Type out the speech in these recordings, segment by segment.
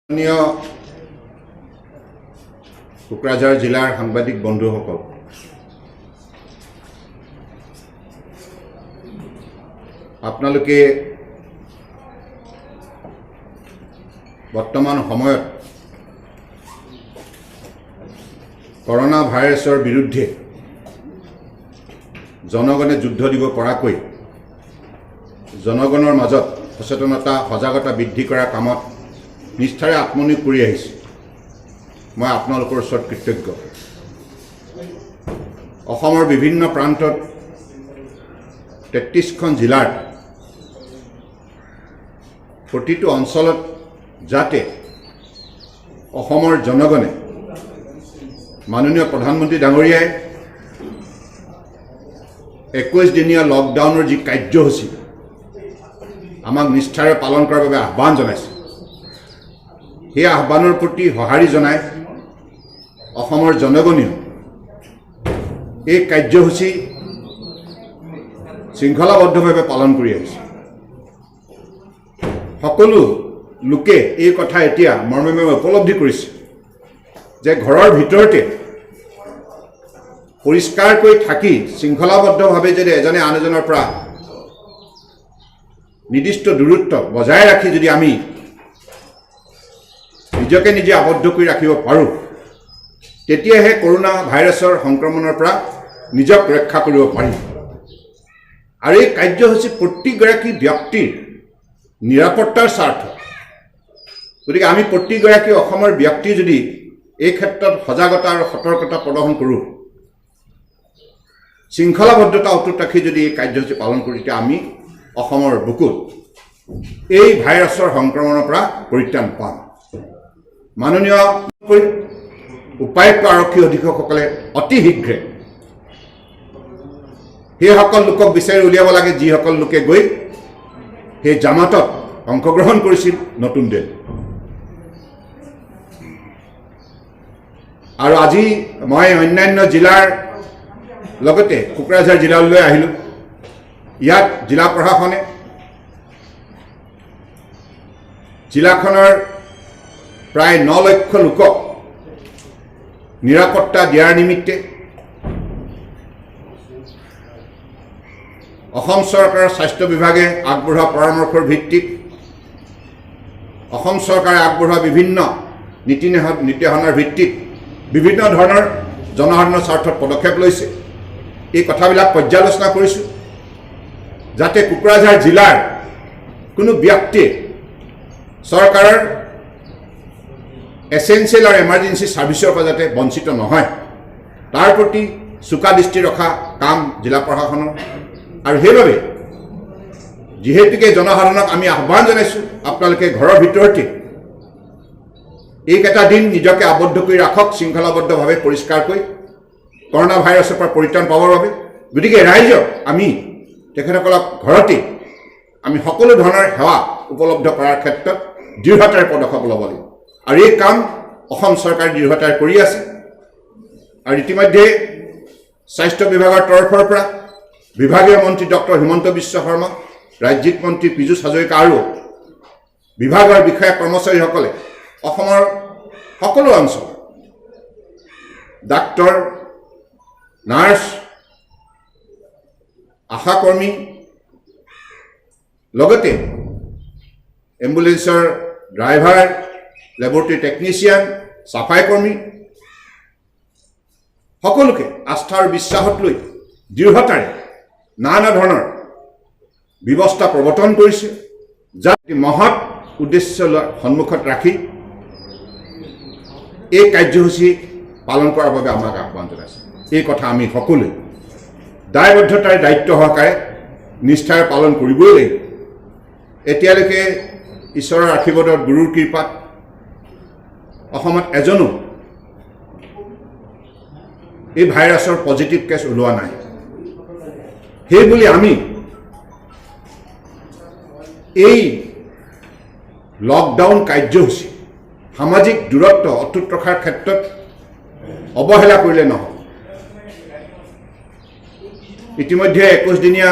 মাননীয় কোকৰাঝাৰ জিলাৰ সাংবাদিক বন্ধুসকল, আপোনালোকে বৰ্তমান সময়ত কৰোনা ভাইৰাছৰ বিৰুদ্ধে জনগণে যুদ্ধ দিব পৰাকৈ জনগণৰ মাজত সচেতনতা সজাগতা বৃদ্ধি কৰাৰ কামত নিষ্ঠাৰে আত্মনিয়োগ কৰি আহিছে। মই আপোনালোকৰ ওচৰত কৃতজ্ঞ। অসমৰ বিভিন্ন প্ৰান্তত 33খন জিলাৰ প্ৰতিটো অঞ্চলত যাতে অসমৰ জনগণে মাননীয় প্ৰধানমন্ত্ৰী ডাঙৰীয়াই 21 দিনীয়া লকডাউনৰ যি কাৰ্যসূচী আমাক নিষ্ঠাৰে পালন কৰাৰ বাবে আহ্বান জনাইছে, সেই আহ্বানৰ প্ৰতি সঁহাৰি জনাই অসমৰ জনগণেও এই কাৰ্যসূচী শৃংখলাবদ্ধভাৱে পালন কৰি আহিছে। সকলো লোকে এই কথা এতিয়া মৰ্মে উপলব্ধি কৰিছে যে ঘৰৰ ভিতৰতে পৰিষ্কাৰকৈ থাকি শৃংখলাবদ্ধভাৱে যদি এজনে আন এজনৰ পৰা নিৰ্দিষ্ট দূৰত্ব বজাই ৰাখি যদি আমি নিজকে নিজে আবদ্ধ কৰি ৰাখিব পাৰোঁ, তেতিয়াহে কৰোনা ভাইৰাছৰ সংক্ৰমণৰ পৰা নিজক ৰক্ষা কৰিব পাৰিম। আৰু এই কাৰ্যসূচী প্ৰতিগৰাকী ব্যক্তিৰ নিৰাপত্তাৰ স্বাৰ্থ। গতিকে আমি প্ৰতিগৰাকী অসমৰ ব্যক্তি যদি এই ক্ষেত্ৰত সজাগতা আৰু সতৰ্কতা প্ৰদৰ্শন কৰোঁ, শৃংখলাবদ্ধতা অটুট ৰাখি যদি এই কাৰ্যসূচী পালন কৰোঁ, তেতিয়া আমি অসমৰ বুকুত এই ভাইৰাছৰ সংক্ৰমণৰ পৰা পৰিত্ৰাণ পাম। মাননীয় উপায়ুক্ত আৰক্ষী অধীক্ষকসকলে অতি শীঘ্ৰে সেইসকল লোকক বিচাৰি উলিয়াব লাগে যিসকল লোকে গৈ সেই জামাতত অংশগ্ৰহণ কৰিছিল নতুন দিল্লী। আৰু আজি মই অন্যান্য জিলাৰ লগতে কোকৰাঝাৰ জিলালৈ আহিলোঁ। ইয়াত জিলা প্ৰশাসনে জিলাখনৰ প্ৰায় 9 লক্ষ লোকক নিৰাপত্তা দিয়াৰ নিমিত্তে অসম চৰকাৰৰ স্বাস্থ্য বিভাগে আগবঢ়োৱা পৰামৰ্শৰ ভিত্তিত অসম চৰকাৰে আগবঢ়োৱা বিভিন্ন নীতি নিৰ্দেশনাৰ ভিত্তিত বিভিন্ন ধৰণৰ জনসাধাৰণৰ স্বাৰ্থত পদক্ষেপ লৈছে। এই কথাবিলাক পৰ্যালোচনা কৰিছোঁ যাতে কোকৰাঝাৰ জিলাৰ কোনো ব্যক্তিয়ে চৰকাৰৰ এছেঞ্চিয়েল আৰু এমাৰ্জেঞ্চি ছাৰ্ভিচৰ পৰা যাতে বঞ্চিত নহয়, তাৰ প্ৰতি চোকা দৃষ্টি ৰখা কাম জিলা প্ৰশাসনৰ। আৰু সেইবাবে যিহেতুকে জনসাধাৰণক আমি আহ্বান জনাইছোঁ, আপোনালোকে ঘৰৰ ভিতৰতে এইকেইটা দিন নিজকে আবদ্ধ কৰি ৰাখক শৃংখলাবদ্ধভাৱে পৰিষ্কাৰকৈ কৰোনা ভাইৰাছৰ পৰা পৰিত্ৰাণ পাবৰ বাবে। গতিকে ৰাইজক আমি তেখেতসকলক ঘৰতে আমি সকলো ধৰণৰ সেৱা উপলব্ধ কৰাৰ ক্ষেত্ৰত দৃঢ়তাৰে পদক্ষেপ ল'ব লাগিব। আৰু এই কাম অসম চৰকাৰে দৃঢ়তাৰে কৰি আছে। আৰু ইতিমধ্যে স্বাস্থ্য বিভাগৰ তৰফৰ পৰা বিভাগীয় মন্ত্ৰী ডক্টৰ হিমন্ত বিশ্ব শৰ্মা, ৰাজ্যিক মন্ত্ৰী পীযুষ হাজৰিকা আৰু বিভাগৰ বিষয়া কৰ্মচাৰীসকলে অসমৰ সকলো অঞ্চল ডাক্তৰ, নাৰ্ছ, আশাকৰ্মী, লগতে এম্বুলেন্সৰ ড্ৰাইভাৰ, লেবৰেটৰী টেকনিচিয়ান, চাফাই কৰ্মী সকলোকে আস্থা আৰু বিশ্বাসত লৈ দৃঢ়তাৰে নানা ধৰণৰ ব্যৱস্থা প্ৰৱৰ্তন কৰিছে, যাতে মহৎ উদ্দেশ্য সন্মুখত ৰাখি এই কাৰ্যসূচী পালন কৰাৰ বাবে আমাক আহ্বান জনাইছে। এই কথা আমি সকলোৱে দায়বদ্ধতাৰে দায়িত্ব সহকাৰে নিষ্ঠাৰে পালন কৰিবই লাগিব। এতিয়ালৈকে ঈশ্বৰৰ আশীৰ্বাদত গুৰুৰ কৃপাত অসমত এজনো এই ভাইৰাছৰ পজিটিভ কেছ ওলোৱা নাই। সেইবুলি আমি এই লকডাউন কাৰ্যসূচী সামাজিক দূৰত্ব অটুট ৰখাৰ ক্ষেত্ৰত অৱহেলা কৰিলে নহয়। ইতিমধ্যে 21 দিনীয়া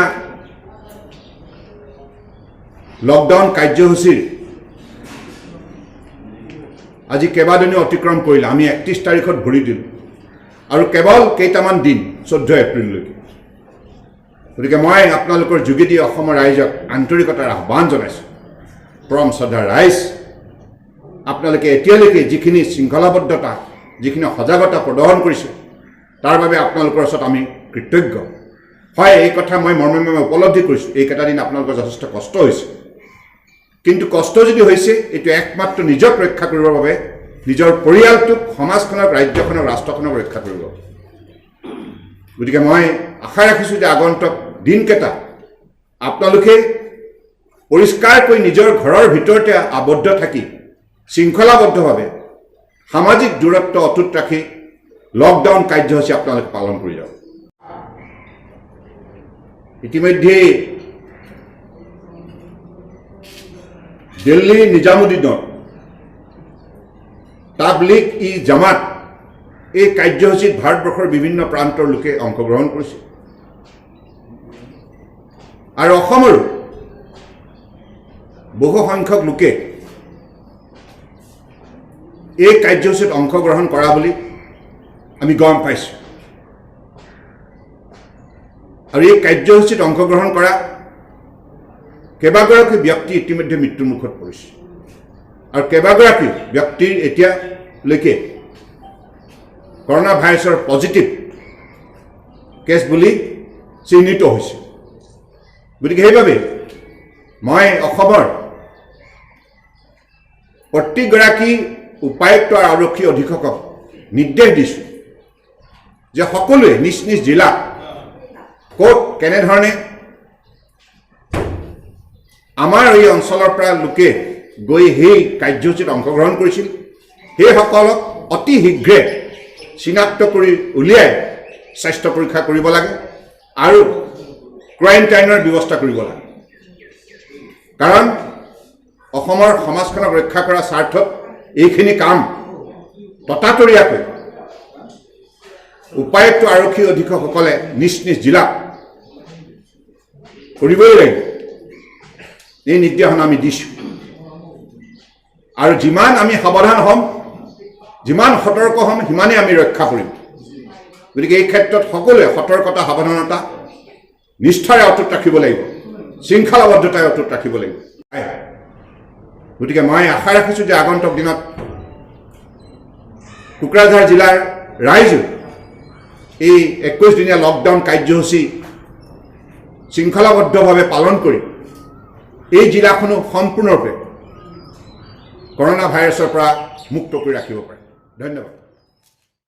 লকডাউন কাৰ্যসূচীৰ আজি কেইবাদিনো অতিক্ৰম কৰিলে আমি 31 তাৰিখত ভৰি দিলোঁ আৰু কেৱল কেইটামান দিন 14 এপ্ৰিললৈকে গতিকে মই আপোনালোকৰ যোগেদি অসমৰ ৰাইজক আন্তৰিকতাৰ আহ্বান জনাইছোঁ পৰম শ্ৰদ্ধাৰ ৰাইজ আপোনালোকে এতিয়ালৈকে যিখিনি শৃংখলাবদ্ধতা যিখিনি সজাগতা প্ৰদৰ্শন কৰিছে তাৰ বাবে আপোনালোকৰ ওচৰত আমি কৃতজ্ঞ হয় এই কথা মই মৰ্মে উপলব্ধি কৰিছোঁ এইকেইটা দিন আপোনালোকৰ যথেষ্ট কষ্ট হৈছে কিন্তু কষ্ট যদি হৈছে এইটো একমাত্ৰ নিজক ৰক্ষা কৰিবৰ বাবে নিজৰ পৰিয়ালটোক সমাজখনক ৰাজ্যখনক ৰাষ্ট্ৰখনক ৰক্ষা কৰিব গতিকে মই আশা ৰাখিছোঁ যে আগন্তুক দিনকেইটা আপোনালোকে পৰিষ্কাৰকৈ নিজৰ ঘৰৰ ভিতৰতে আবদ্ধ থাকি শৃংখলাবদ্ধভাৱে সামাজিক দূৰত্ব অটুট ৰাখি লকডাউন কাৰ্যসূচী আপোনালোকে পালন কৰি যাওক ইতিমধ্যে দিল্লী নিজামুদ্দিনৰ তাবলিগ ই জামাত এই কাৰ্যসূচীত ভাৰতবৰ্ষৰ বিভিন্ন প্ৰান্তৰ লোকে অংশগ্ৰহণ কৰিছে আৰু অসমৰো বহু সংখ্যক লোকে এই কাৰ্যসূচীত অংশগ্ৰহণ কৰা বুলি আমি গম পাইছোঁ আৰু এই কাৰ্যসূচীত অংশগ্ৰহণ কৰা কেইবাগৰাকী ব্যক্তি ইতিমধ্যে মৃত্যুমুখত পৰিছে আৰু কেইবাগৰাকী ব্যক্তিৰ এতিয়ালৈকে কৰোনা ভাইৰাছৰ পজিটিভ কেছ বুলি চিহ্নিত হৈছে গতিকে সেইবাবে মই অসমৰ প্ৰতিগৰাকী উপায়ুক্ত আৰু আৰক্ষী অধীক্ষকক নিৰ্দেশ দিছোঁ যে সকলোৱে নিজ নিজ জিলাত ক'ত কেনেধৰণে আমাৰ এই অঞ্চলৰ পৰা লোকে গৈ সেই কাৰ্যসূচীত অংশগ্ৰহণ কৰিছিল সেইসকলক অতি শীঘ্ৰে চিনাক্ত কৰি উলিয়াই স্বাস্থ্য পৰীক্ষা কৰিব লাগে আৰু কোৱাৰেণ্টাইনৰ ব্যৱস্থা কৰিব লাগে কাৰণ অসমৰ সমাজখনক ৰক্ষা কৰাৰ স্বাৰ্থত এইখিনি কাম ততাতৰীয়াকৈ উপায়ুক্ত আৰক্ষী অধীক্ষকসকলে নিজ নিজ জিলাত কৰিবই লাগিব এই নিৰ্দেশনা আমি দিছোঁ আৰু যিমান আমি সাৱধান হ'ম যিমান সতৰ্ক হ'ম সিমানেই আমি ৰক্ষা কৰিম গতিকে এই ক্ষেত্ৰত সকলোৱে সতৰ্কতা সাৱধানতা নিষ্ঠাৰে অটুট ৰাখিব লাগিব শৃংখলাবদ্ধতাই অটুট ৰাখিব লাগিব গতিকে মই আশা ৰাখিছোঁ যে আগন্তুক দিনত কোকৰাঝাৰ জিলাৰ ৰাইজে এই 21 দিনীয়া লকডাউন কাৰ্যসূচী শৃংখলাবদ্ধভাৱে পালন কৰি এই জিলাখনো সম্পূৰ্ণৰূপে কৰোনা ভাইৰাছৰ পৰা মুক্ত কৰি ৰাখিব পাৰে ধন্যবাদ